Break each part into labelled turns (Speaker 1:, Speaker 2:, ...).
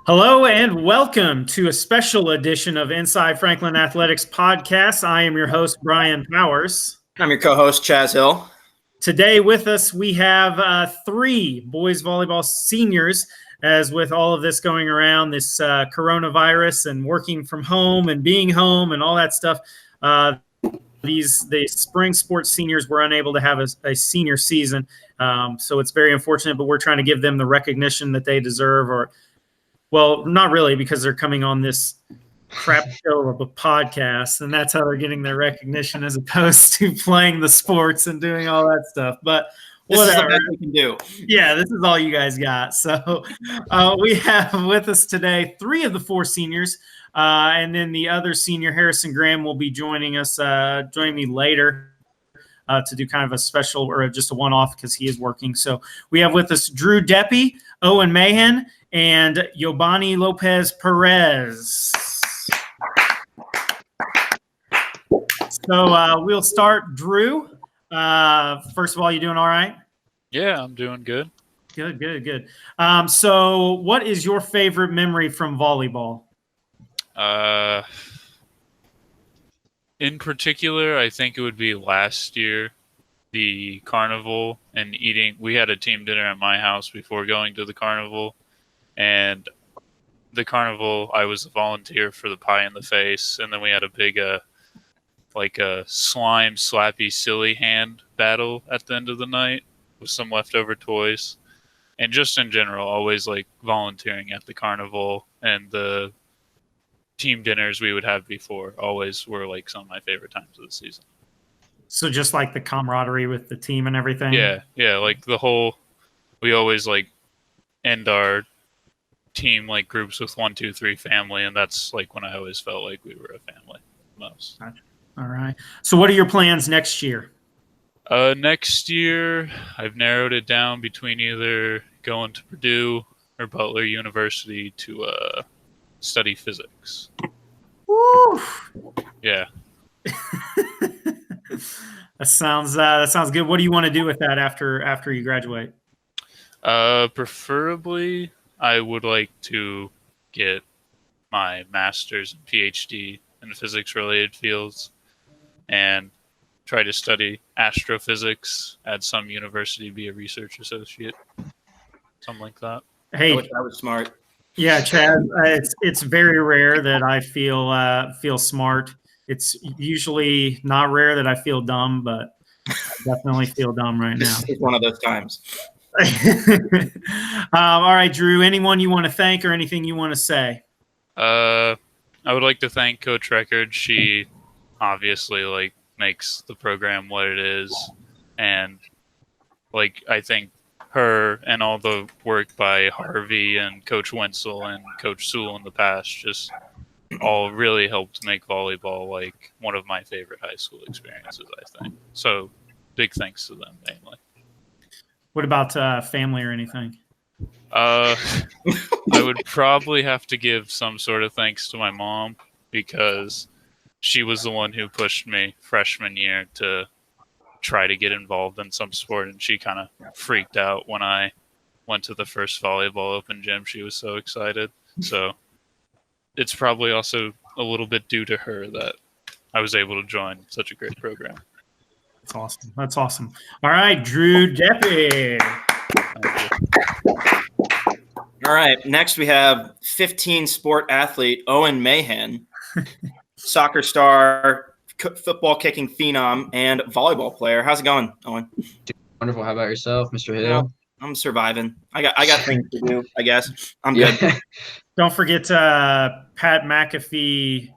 Speaker 1: Hello and welcome to a special edition of Inside Franklin Athletics Podcast. I am your host, Brian Powers.
Speaker 2: I'm your co-host, Chaz Hill.
Speaker 1: Today with us, we have three boys volleyball seniors. As with all of this going around, this coronavirus and working from home and being home and all that stuff, the spring sports seniors were unable to have a senior season. So it's very unfortunate, but we're trying to give them the recognition that they deserve. Well, not really, because they're coming on this crap show of a podcast, and that's how they're getting their recognition as opposed to playing the sports and doing all that stuff. But
Speaker 2: this
Speaker 1: whatever.
Speaker 2: is the best we can do.
Speaker 1: Yeah, this is all you guys got. So we have with us today three of the four seniors, and then the other senior, Harrison Graham, will be joining me later to do kind of a special or just a one-off because he is working. So we have with us Drew Deppy, Owen Mahan, and Yobani Lopez Perez. So we'll start. Drew, first of all, you doing all right?
Speaker 3: Yeah, I'm doing good.
Speaker 1: Good. So what is your favorite memory from volleyball?
Speaker 3: In particular, I think it would be last year, the carnival and eating. We had a team dinner at my house before going to the carnival. And the carnival, I was a volunteer for the pie in the face. And then we had a big, a slime, slappy, silly hand battle at the end of the night with some leftover toys. And just in general, always like volunteering at the carnival and the team dinners we would have before always were like some of my favorite times of the season.
Speaker 1: So just like the camaraderie with the team and everything?
Speaker 3: Yeah. Like we always like end our team like groups with 1, 2, 3 family, and that's like when I always felt like we were a family most.
Speaker 1: Gotcha. All right. So what are your plans next year?
Speaker 3: Next year, I've narrowed it down between either going to Purdue or Butler University to study physics.
Speaker 1: Woo!
Speaker 3: Yeah.
Speaker 1: That sounds good. What do you want to do with that after you graduate?
Speaker 3: Preferably, I would like to get my master's and PhD in physics-related fields and try to study astrophysics at some university, be a research associate, something like that.
Speaker 1: Hey,
Speaker 2: I wish I was smart.
Speaker 1: Yeah, Chad, it's very rare that I feel smart. It's usually not rare that I feel dumb, but I definitely feel dumb right now.
Speaker 2: It's one of those times.
Speaker 1: All right, Drew, anyone you want to thank or anything you want to say?
Speaker 3: I would like to thank Coach Record. She obviously like makes the program what it is, and like I think her and all the work by Harvey and Coach Wenzel and Coach Sewell in the past just all really helped make volleyball like one of my favorite high school experiences, I think. So big thanks to them mainly.
Speaker 1: What about family or anything?
Speaker 3: I would probably have to give some sort of thanks to my mom because she was the one who pushed me freshman year to try to get involved in some sport, and she kind of freaked out when I went to the first volleyball open gym. She was so excited. So it's probably also a little bit due to her that I was able to join such a great program.
Speaker 1: That's awesome. All right, Drew Deppy.
Speaker 2: All right, next we have 15 sport athlete Owen Mahan, soccer star, football kicking phenom, and volleyball player. How's it going, Owen?
Speaker 4: Wonderful. How about yourself, Mr. Hill?
Speaker 2: Yeah, I'm surviving. I got things to do, I guess. I'm good.
Speaker 1: Don't forget Pat McAfee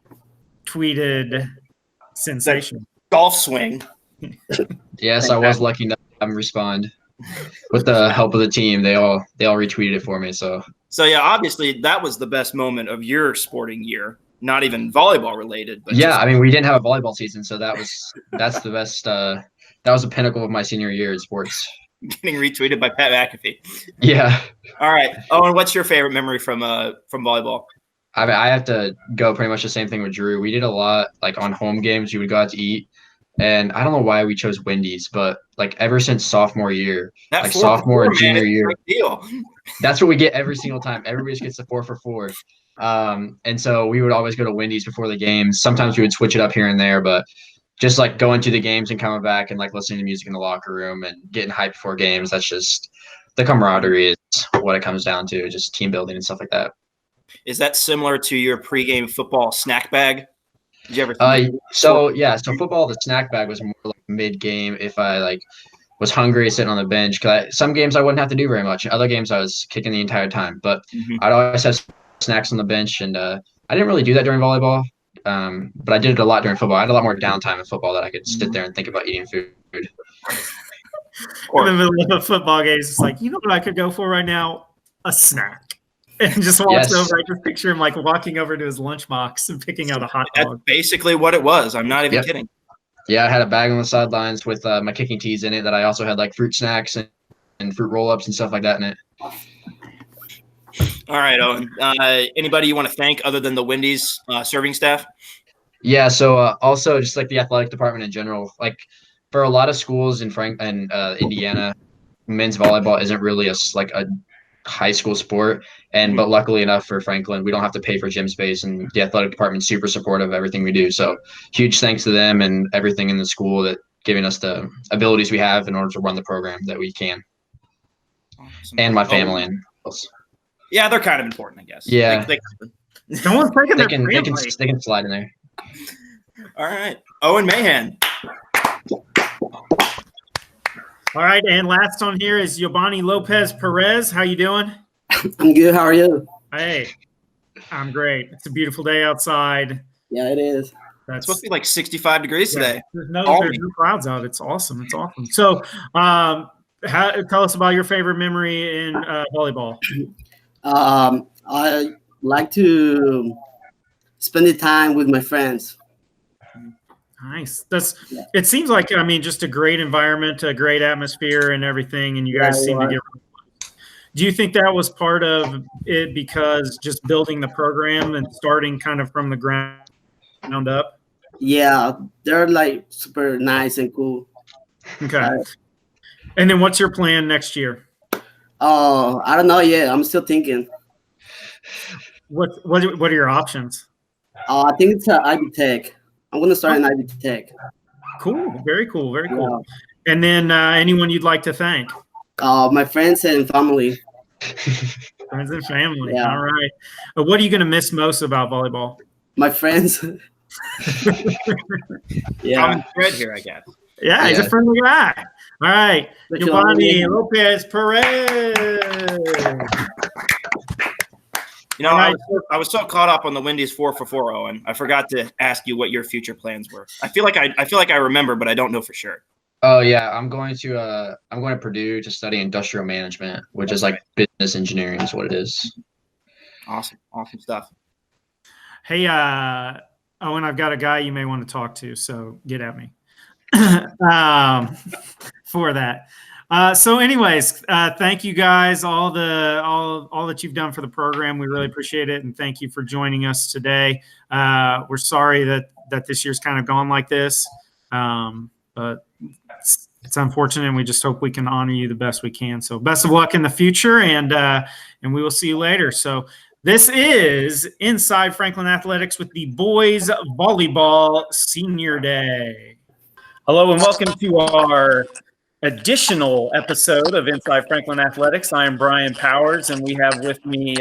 Speaker 1: tweeted sensation.
Speaker 2: Golf swing.
Speaker 4: Yes, I was lucky enough to have him respond. With the help of the team, they all retweeted it for me. So
Speaker 2: yeah, obviously that was the best moment of your sporting year. Not even volleyball related, but
Speaker 4: yeah, I mean, we didn't have a volleyball season, so that's the best. That was the pinnacle of my senior year in sports.
Speaker 2: Getting retweeted by Pat McAfee.
Speaker 4: Yeah.
Speaker 2: All right, Owen, what's your favorite memory from volleyball?
Speaker 4: I mean, I have to go pretty much the same thing with Drew. We did a lot, like on home games, we would go out to eat. And I don't know why we chose Wendy's, but like ever since sophomore year,
Speaker 2: That
Speaker 4: like sophomore and junior year,
Speaker 2: big deal.
Speaker 4: That's what we get every single time. Everybody just gets the 4 for 4. And so we would always go to Wendy's before the games. Sometimes we would switch it up here and there, but just like going to the games and coming back and like listening to music in the locker room and getting hyped before games, that's just the camaraderie is what it comes down to, just team building and stuff like that.
Speaker 2: Is that similar to your pregame football snack bag? Did you ever?
Speaker 4: So football, the snack bag was more like mid-game if I like was hungry sitting on the bench. Cause some games I wouldn't have to do very much. Other games I was kicking the entire time, but I'd always have snacks on the bench, and I didn't really do that during volleyball. But I did it a lot during football. I had a lot more downtime in football that I could sit there and think about eating food.
Speaker 1: In the middle of a football game, it's like, you know what I could go for right now? A snack. And just walks over. I just picture him like walking over to his lunchbox and picking out a hot dog.
Speaker 2: That's basically what it was. I'm not even kidding.
Speaker 4: Yeah, I had a bag on the sidelines with my kicking tees in it that I also had like fruit snacks and fruit roll-ups and stuff like that in it.
Speaker 2: All right, Owen. Anybody you want to thank other than the Wendy's serving staff?
Speaker 4: Yeah, so also just like the athletic department in general. Like for a lot of schools in Indiana, men's volleyball isn't really a high school sport, but luckily enough for Franklin, we don't have to pay for gym space, and the athletic department's super supportive of everything we do. So huge thanks to them and everything in the school that giving us the abilities we have in order to run the program that we can. Awesome. And my family and else.
Speaker 2: Yeah, they're kind of important, I guess.
Speaker 4: Yeah,
Speaker 1: no one's taking
Speaker 4: they can slide in there.
Speaker 2: All right, Owen Mahan.
Speaker 1: All right, and last on here is Yobani Lopez Perez. How you doing?
Speaker 5: I'm good. How are you?
Speaker 1: Hey, I'm great. It's a beautiful day outside.
Speaker 5: Yeah, it is.
Speaker 2: It's supposed to be like 65 degrees today.
Speaker 1: There's no clouds out. It's awesome. It's awesome. So, tell us about your favorite memory in volleyball.
Speaker 5: I like to spend the time with my friends.
Speaker 1: Nice. It seems like, just a great environment, a great atmosphere and everything. And you guys seem to get. Do you think that was part of it because just building the program and starting kind of from the ground up?
Speaker 5: Yeah, they're like super nice and cool.
Speaker 1: Okay. And then what's your plan next year?
Speaker 5: Oh, I don't know yet. I'm still thinking.
Speaker 1: What are your options?
Speaker 5: I think it's Ivy Tech. I'm going to start in Ivy Tech.
Speaker 1: Cool. Very cool. Very cool. Yeah. And then anyone you'd like to thank?
Speaker 5: My friends and family.
Speaker 1: Friends and family.
Speaker 5: Yeah.
Speaker 1: All right. What are you going to miss most about volleyball?
Speaker 5: My friends.
Speaker 2: Yeah. I'm good here, I guess.
Speaker 1: Yeah, he's a friendly guy. All right. Giovanni Lopez Perez.
Speaker 2: You know, I was so caught up on the Wendy's 4 for 4, Owen. I forgot to ask you what your future plans were. I feel like I remember, but I don't know for sure.
Speaker 4: Oh yeah, I'm going to Purdue to study industrial management, which is like business engineering is what it is.
Speaker 2: Awesome stuff.
Speaker 1: Hey, Owen, I've got a guy you may want to talk to, so get at me for that. So anyways, thank you guys, all that you've done for the program. We really appreciate it. And thank you for joining us today. We're sorry that this year's kind of gone like this. But it's unfortunate, and we just hope we can honor you the best we can. So best of luck in the future, and we will see you later. So this is Inside Franklin Athletics with the Boys Volleyball Senior Day. Hello, and welcome to our additional episode of Inside Franklin Athletics. I am Brian Powers, and we have with me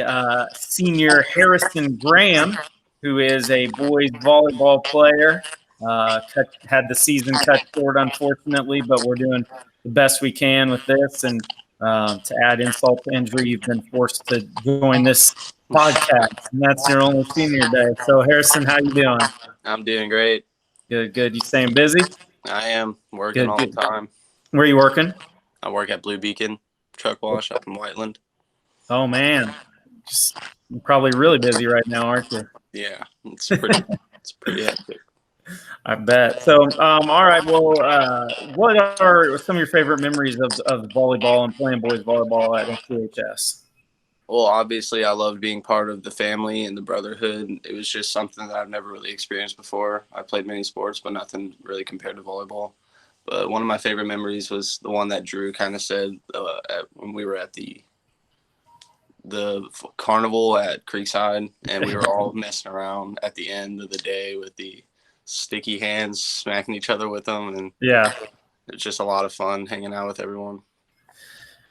Speaker 1: senior Harrison Graham, who is a boys volleyball player. Had the season cut short, unfortunately, but we're doing the best we can with this. And to add insult to injury, you've been forced to join this podcast, and that's your only senior day. So, Harrison, how you doing?
Speaker 6: I'm doing great.
Speaker 1: Good. You staying busy?
Speaker 6: I am working all the time.
Speaker 1: Where are you working?
Speaker 6: I work at Blue Beacon Truck Wash up in Whiteland.
Speaker 1: Oh man, you're probably really busy right now, aren't you?
Speaker 6: Yeah, it's pretty hectic.
Speaker 1: I bet. So, all right. Well, what are some of your favorite memories of volleyball and playing boys volleyball at CHS?
Speaker 6: Well, obviously, I loved being part of the family and the brotherhood. It was just something that I've never really experienced before. I played many sports, but nothing really compared to volleyball. But one of my favorite memories was the one that Drew kind of said when we were at the the carnival at Creekside, and we were all messing around at the end of the day with the sticky hands, smacking each other with them, and
Speaker 1: Yeah.
Speaker 6: it's just a lot of fun hanging out with everyone.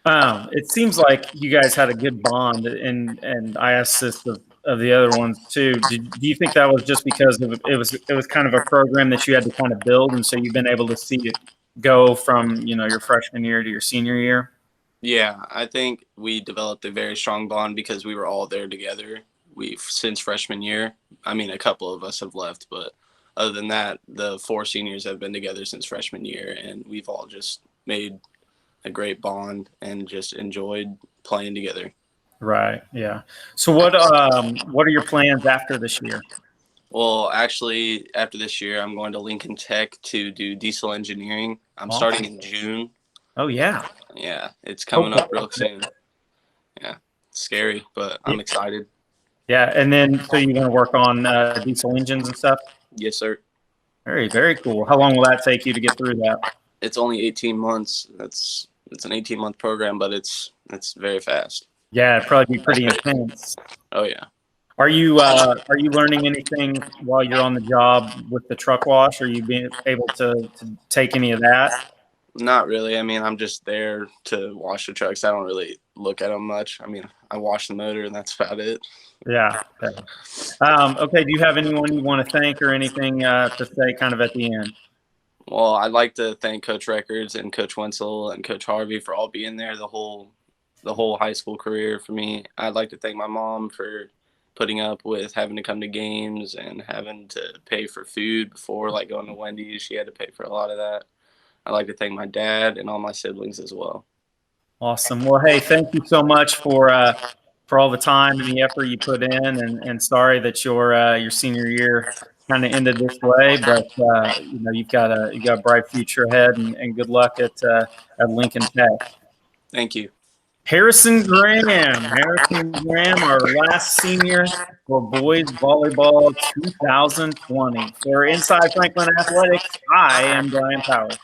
Speaker 1: It seems like you guys had a good bond, and I asked this of the other ones too. Do you think that was just because it was kind of a program that you had to kind of build, and so you've been able to see it go from your freshman year to your senior year?
Speaker 6: Yeah, I think we developed a very strong bond because we were all there together. We've since freshman year. I mean, a couple of us have left, but other than that, the 4 seniors have been together since freshman year, and we've all just made a great bond and just enjoyed playing together.
Speaker 1: Right. Yeah. So what are your plans after this year?
Speaker 6: Well, actually, after this year, I'm going to Lincoln Tech to do diesel engineering. I'm
Speaker 1: Awesome.
Speaker 6: starting in June.
Speaker 1: Oh yeah.
Speaker 6: Yeah, it's coming up real soon. Yeah, it's scary, but I'm excited.
Speaker 1: Yeah. And then so you're going to work on diesel engines and stuff?
Speaker 6: Yes, sir.
Speaker 1: Very, very cool. How long will that take you to get through that?
Speaker 6: It's only 18 months. It's an 18-month program, but it's very fast.
Speaker 1: Yeah, it'd probably be pretty intense.
Speaker 6: Oh yeah.
Speaker 1: Are you learning anything while you're on the job with the truck wash? Are you being able to take any of that?
Speaker 6: Not really. I mean, I'm just there to wash the trucks. I don't really look at them much. I mean, I wash the motor, and that's about it.
Speaker 1: Yeah. Okay. Okay. Do you have anyone you want to thank or anything to say kind of at the end?
Speaker 6: Well, I'd like to thank Coach Records and Coach Wenzel and Coach Harvey for all being there the whole high school career for me. I'd like to thank my mom for putting up with having to come to games and having to pay for food before, like going to Wendy's. She had to pay for a lot of that. I'd like to thank my dad and all my siblings as well.
Speaker 1: Awesome. Well, hey, thank you so much for all the time and the effort you put in, and sorry that your senior year kind of ended this way, but you've got a bright future ahead, and good luck at Lincoln Tech.
Speaker 6: Thank you.
Speaker 1: Harrison Graham, our last senior for boys volleyball 2020. For Inside Franklin Athletics, I am Brian Powers.